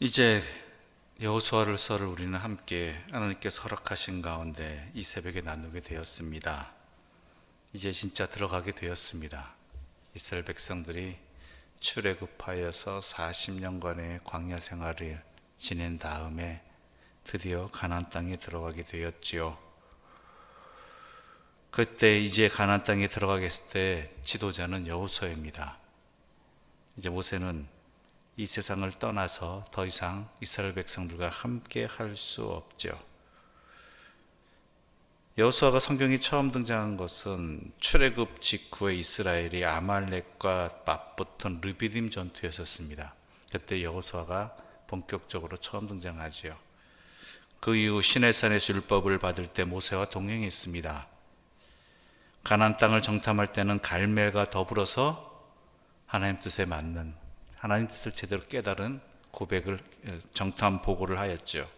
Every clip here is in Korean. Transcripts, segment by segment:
이제 여호수아서를 우리는 함께 하나님께서 허락하신 가운데 이 새벽에 나누게 되었습니다. 이제 진짜 들어가게 되었습니다. 이스라엘 백성들이 출애굽하여서 40년간의 광야 생활을 지낸 다음에 드디어 가나안 땅에 들어가게 되었지요. 그때 이제 가나안 땅에 들어가겠을 때 지도자는 여호수아입니다. 이제 모세는 이 세상을 떠나서 더 이상 이스라엘 백성들과 함께 할 수 없죠. 여호수아가 성경에 처음 등장한 것은 출애굽 직후에 이스라엘이 아말렉과 맞붙은 르비딤 전투였었습니다. 그때 여호수아가 본격적으로 처음 등장하죠. 그 이후 시내산에서 율법을 받을 때 모세와 동행했습니다. 가나안 땅을 정탐할 때는 갈멜과 더불어서 하나님 뜻에 맞는, 하나님 뜻을 제대로 깨달은 고백을, 정탐 보고를 하였죠.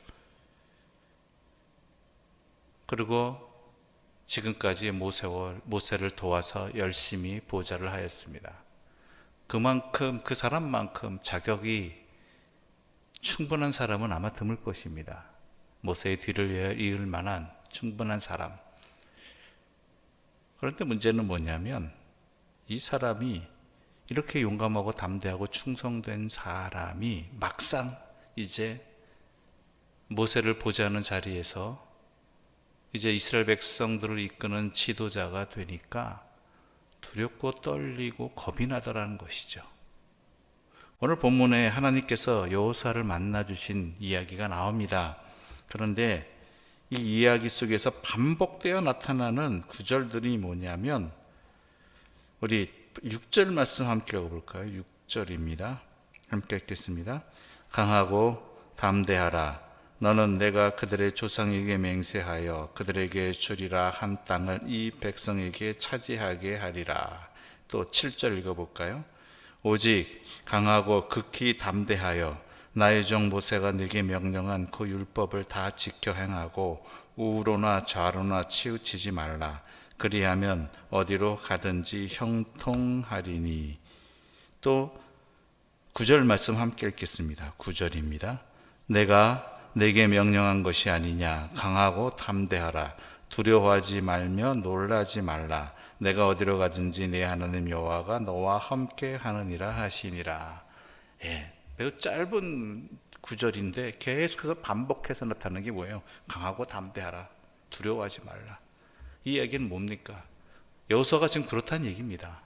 그리고 지금까지 모세를 도와서 열심히 보좌를 하였습니다. 그만큼, 그 사람만큼 자격이 충분한 사람은 아마 드물 것입니다. 모세의 뒤를 이을 만한 충분한 사람. 그런데 문제는 뭐냐면 이 사람이 이렇게 용감하고 담대하고 충성된 사람이 막상 이제 모세를 보좌하는 자리에서 이제 이스라엘 백성들을 이끄는 지도자가 되니까 두렵고 떨리고 겁이 나더라는 것이죠. 오늘 본문에 하나님께서 여호수아를 만나 주신 이야기가 나옵니다. 그런데 이 이야기 속에서 반복되어 나타나는 구절들이 뭐냐면 우리 6절 말씀 함께 읽어볼까요? 6절입니다. 함께 읽겠습니다. 강하고 담대하라. 너는 내가 그들의 조상에게 맹세하여 그들에게 주리라 한 땅을 이 백성에게 차지하게 하리라. 또 7절 읽어볼까요? 오직 강하고 극히 담대하여 나의 종 모세가 네게 명령한 그 율법을 다 지켜 행하고 우로나 좌로나 치우치지 말라. 그리하면 어디로 가든지 형통하리니. 또 9절 말씀 함께 읽겠습니다. 9절입니다. 내가 내게 명령한 것이 아니냐. 강하고 담대하라. 두려워하지 말며 놀라지 말라. 내가 어디로 가든지 내 하나님 여호와가 너와 함께 하느니라 하시니라. 매우 짧은 구절인데 계속해서 반복해서 나타나는 게 뭐예요? 강하고 담대하라. 두려워하지 말라. 이 얘기는 뭡니까? 여호수아가 지금 그렇다는 얘기입니다.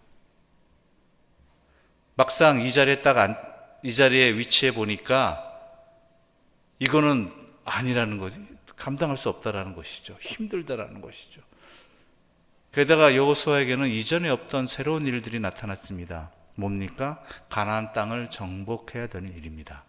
막상 이 자리에 위치해 보니까 이거는 아니라는 거지. 감당할 수 없다라는 것이죠. 힘들다라는 것이죠. 게다가 여호수아에게는 이전에 없던 새로운 일들이 나타났습니다. 뭡니까? 가나안 땅을 정복해야 되는 일입니다.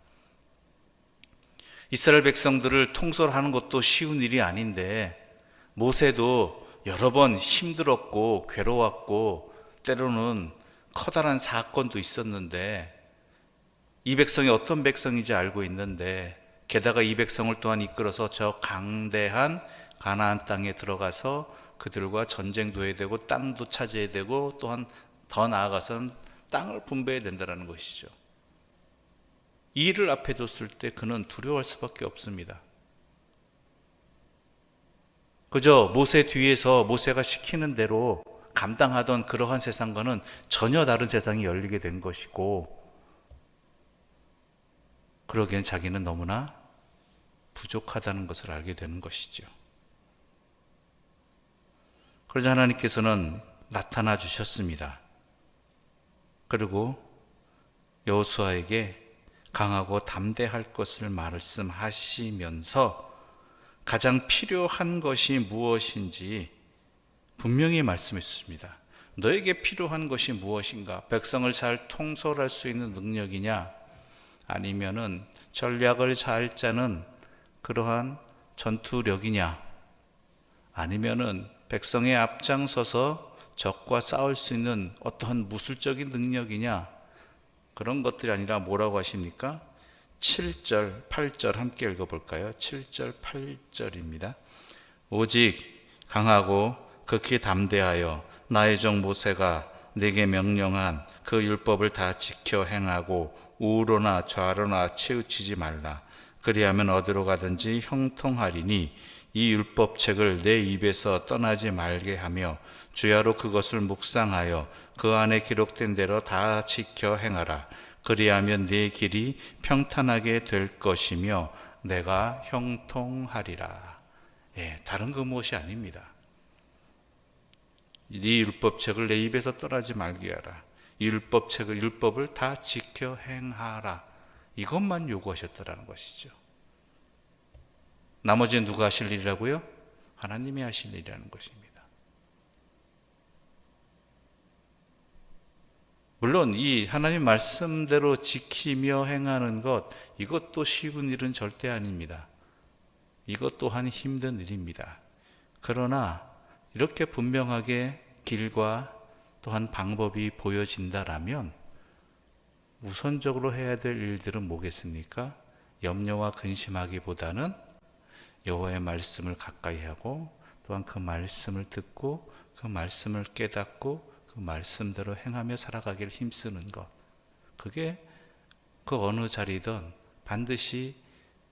이스라엘 백성들을 통솔하는 것도 쉬운 일이 아닌데 모세도 여러 번 힘들었고 괴로웠고 때로는 커다란 사건도 있었는데 이 백성이 어떤 백성인지 알고 있는데 게다가 이 백성을 또한 이끌어서 저 강대한 가나안 땅에 들어가서 그들과 전쟁도 해야 되고 땅도 차지해야 되고 또한 더 나아가서는 땅을 분배해야 된다는 것이죠. 이 일을 앞에 뒀을 때 그는 두려워할 수밖에 없습니다. 그저 모세 뒤에서 모세가 시키는 대로 감당하던 그러한 세상과는 전혀 다른 세상이 열리게 된 것이고 그러기엔 자기는 너무나 부족하다는 것을 알게 되는 것이죠. 그러자 하나님께서는 나타나 주셨습니다. 그리고 여호수아에게 강하고 담대할 것을 말씀하시면서 가장 필요한 것이 무엇인지 분명히 말씀했습니다. 너에게 필요한 것이 무엇인가? 백성을 잘 통솔할 수 있는 능력이냐? 아니면은 전략을 잘 짜는 그러한 전투력이냐? 아니면은 백성의 앞장서서 적과 싸울 수 있는 어떠한 무술적인 능력이냐? 그런 것들이 아니라 뭐라고 하십니까? 7절, 8절 함께 읽어볼까요? 7절, 8절입니다. 오직 강하고 극히 담대하여 나의 종 모세가 내게 명령한 그 율법을 다 지켜 행하고 우로나 좌로나 치우치지 말라. 그리하면 어디로 가든지 형통하리니 이 율법책을 내 입에서 떠나지 말게 하며 주야로 그것을 묵상하여 그 안에 기록된 대로 다 지켜 행하라. 그리하면 네 길이 평탄하게 될 것이며 내가 형통하리라. 다른 그 무엇이 아닙니다. 이 율법책을 내 입에서 떠나지 말게 하라. 이 율법을 다 지켜 행하라. 이것만 요구하셨다라는 것이죠. 나머지는 누가 하실 일이라고요? 하나님이 하실 일이라는 것입니다. 물론 이 하나님 말씀대로 지키며 행하는 것, 이것도 쉬운 일은 절대 아닙니다. 이것 또한 힘든 일입니다. 그러나 이렇게 분명하게 길과 또한 방법이 보여진다라면 우선적으로 해야 될 일들은 뭐겠습니까? 염려와 근심하기보다는 여호와의 말씀을 가까이 하고 또한 그 말씀을 듣고 그 말씀을 깨닫고 그 말씀대로 행하며 살아가기를 힘쓰는 것, 그게 그 어느 자리든 반드시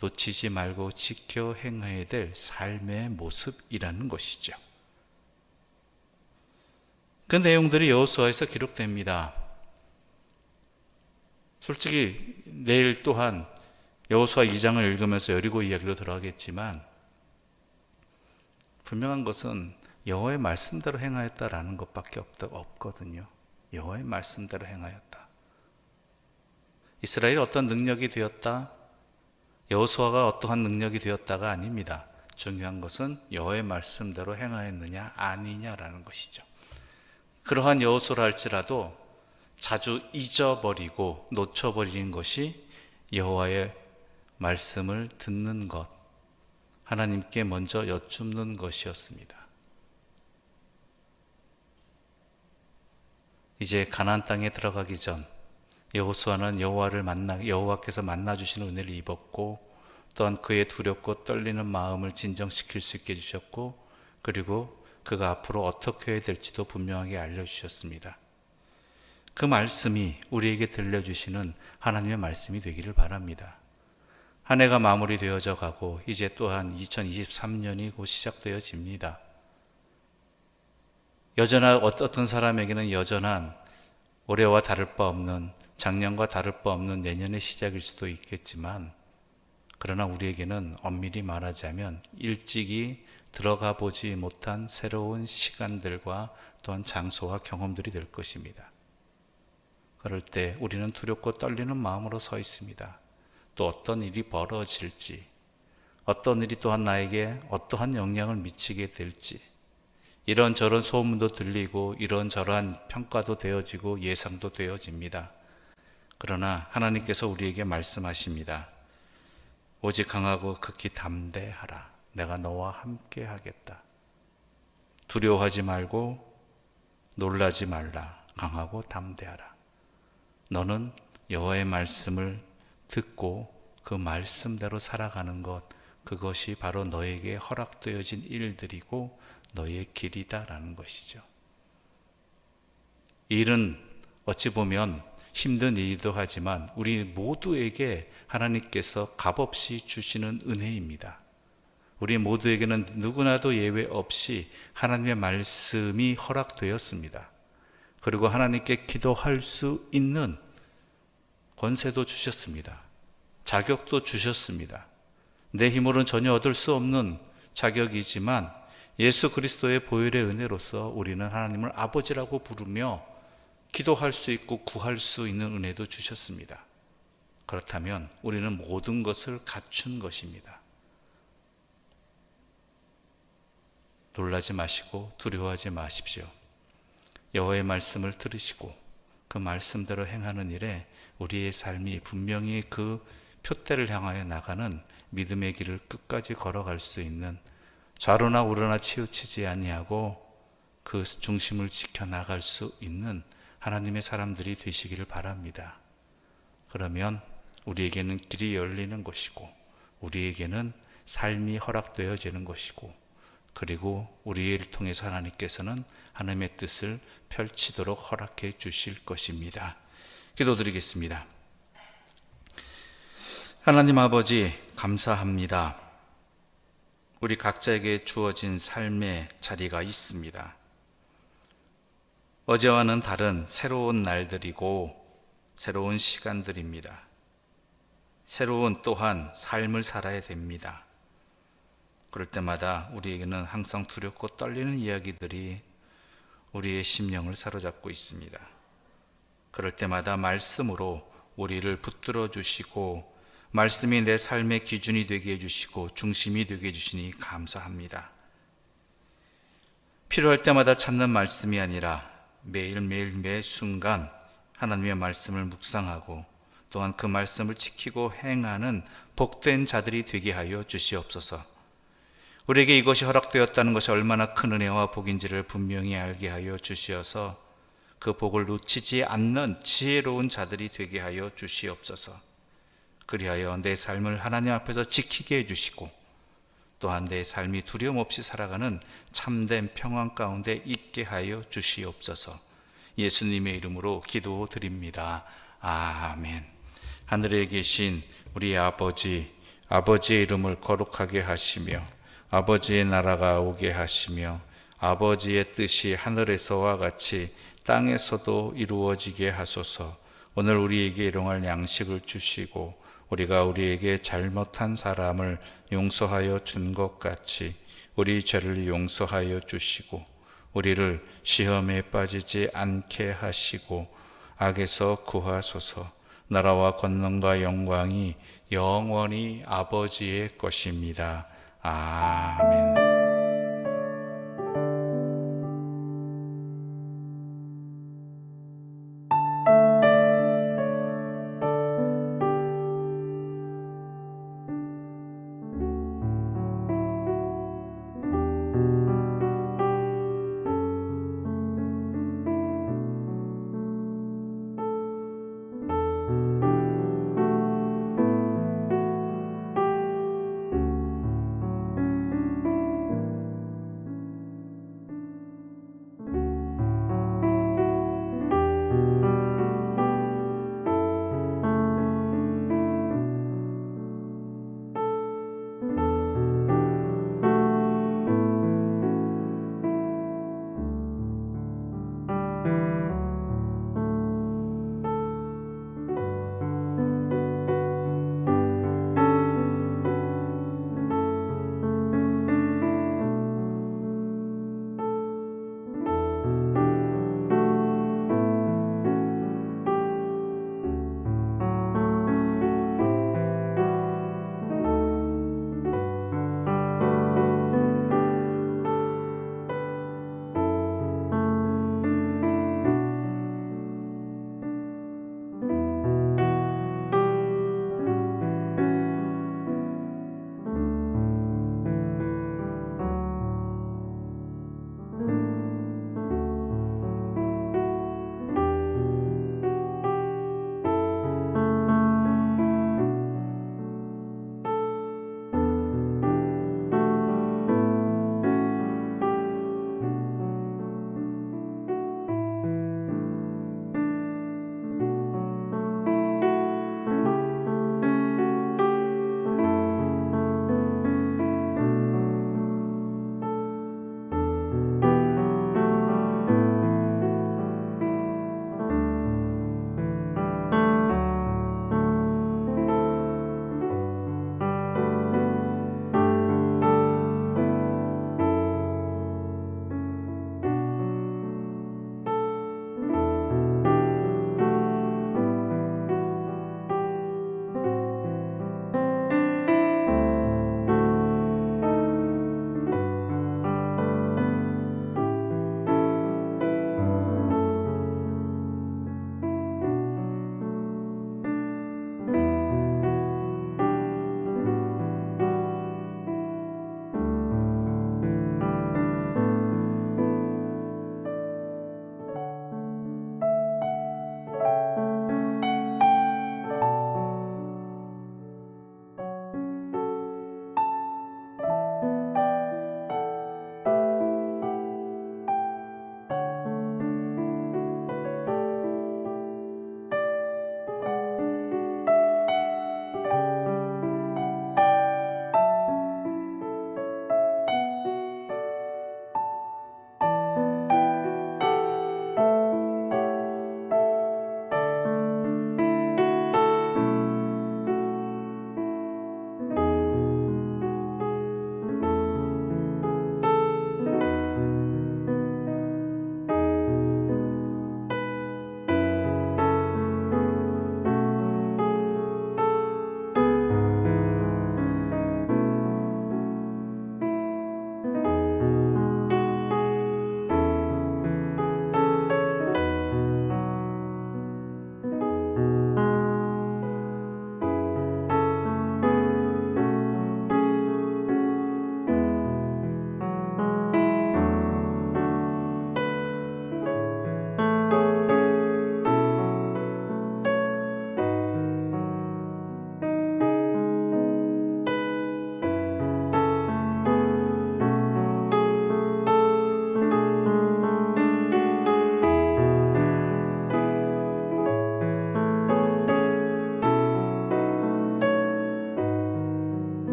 놓치지 말고 지켜 행해야 될 삶의 모습이라는 것이죠. 그 내용들이 여호수아에서 기록됩니다. 솔직히 내일 또한 여호수아 2장을 읽으면서 여리고 이야기로 들어가겠지만 분명한 것은 여호와의 말씀대로 행하였다라는 것밖에 없거든요. 여호와의 말씀대로 행하였다. 이스라엘이 어떤 능력이 되었다, 여호수아가 어떠한 능력이 되었다가 아닙니다. 중요한 것은 여호와의 말씀대로 행하였느냐 아니냐라는 것이죠. 그러한 여호수아라 할지라도 자주 잊어버리고 놓쳐버리는 것이 여호와의 말씀을 듣는 것, 하나님께 먼저 여쭙는 것이었습니다. 이제 가나안 땅에 들어가기 전 여호수아는 여호와께서 만나 주시는 은혜를 입었고 또한 그의 두렵고 떨리는 마음을 진정시킬 수 있게 해주셨고 그리고 그가 앞으로 어떻게 해야 될지도 분명하게 알려주셨습니다. 그 말씀이 우리에게 들려주시는 하나님의 말씀이 되기를 바랍니다. 한 해가 마무리되어져 가고 이제 또한 2023년이 곧 시작되어집니다. 여전한 어떤 사람에게는 여전한 올해와 다를 바 없는, 작년과 다를 바 없는 내년의 시작일 수도 있겠지만 그러나 우리에게는 엄밀히 말하자면 일찍이 들어가 보지 못한 새로운 시간들과 또한 장소와 경험들이 될 것입니다. 그럴 때 우리는 두렵고 떨리는 마음으로 서 있습니다. 또 어떤 일이 벌어질지, 어떤 일이 또한 나에게 어떠한 영향을 미치게 될지, 이런저런 소문도 들리고 이런저런 평가도 되어지고 예상도 되어집니다. 그러나 하나님께서 우리에게 말씀하십니다. 오직 강하고 극히 담대하라. 내가 너와 함께 하겠다. 두려워하지 말고 놀라지 말라. 강하고 담대하라. 너는 여호와의 말씀을 듣고 그 말씀대로 살아가는 것, 그것이 바로 너에게 허락되어진 일들이고 너의 길이다라는 것이죠. 이 일은 어찌 보면 힘든 일이기도 하지만 우리 모두에게 하나님께서 값없이 주시는 은혜입니다. 우리 모두에게는 누구나도 예외 없이 하나님의 말씀이 허락되었습니다. 그리고 하나님께 기도할 수 있는 권세도 주셨습니다. 자격도 주셨습니다. 내 힘으로는 전혀 얻을 수 없는 자격이지만 예수 그리스도의 보혈의 은혜로서 우리는 하나님을 아버지라고 부르며 기도할 수 있고 구할 수 있는 은혜도 주셨습니다. 그렇다면 우리는 모든 것을 갖춘 것입니다. 놀라지 마시고 두려워하지 마십시오. 여호와의 말씀을 들으시고 그 말씀대로 행하는 일에 우리의 삶이 분명히 그 표대를 향하여 나가는 믿음의 길을 끝까지 걸어갈 수 있는, 좌로나 우로나 치우치지 아니하고 그 중심을 지켜나갈 수 있는 하나님의 사람들이 되시기를 바랍니다. 그러면 우리에게는 길이 열리는 것이고 우리에게는 삶이 허락되어지는 것이고 그리고 우리를 통해서 하나님께서는 하나님의 뜻을 펼치도록 허락해 주실 것입니다. 기도드리겠습니다. 하나님 아버지, 감사합니다. 우리 각자에게 주어진 삶의 자리가 있습니다. 어제와는 다른 새로운 날들이고 새로운 시간들입니다. 새로운 또한 삶을 살아야 됩니다. 그럴 때마다 우리에게는 항상 두렵고 떨리는 이야기들이 우리의 심령을 사로잡고 있습니다. 그럴 때마다 말씀으로 우리를 붙들어 주시고 말씀이 내 삶의 기준이 되게 해주시고 중심이 되게 해주시니 감사합니다. 필요할 때마다 찾는 말씀이 아니라 매일매일 매 순간 하나님의 말씀을 묵상하고 또한 그 말씀을 지키고 행하는 복된 자들이 되게 하여 주시옵소서. 우리에게 이것이 허락되었다는 것이 얼마나 큰 은혜와 복인지를 분명히 알게 하여 주시어서 그 복을 놓치지 않는 지혜로운 자들이 되게 하여 주시옵소서. 그리하여 내 삶을 하나님 앞에서 지키게 해주시고 또한 내 삶이 두려움 없이 살아가는 참된 평안 가운데 있게 하여 주시옵소서. 예수님의 이름으로 기도드립니다. 아멘. 하늘에 계신 우리 아버지, 아버지의 이름을 거룩하게 하시며 아버지의 나라가 오게 하시며 아버지의 뜻이 하늘에서와 같이 땅에서도 이루어지게 하소서. 오늘 우리에게 일용할 양식을 주시고 우리가 우리에게 잘못한 사람을 용서하여 준 것 같이 우리 죄를 용서하여 주시고 우리를 시험에 빠지지 않게 하시고 악에서 구하소서. 나라와 권능과 영광이 영원히 아버지의 것입니다. 아멘.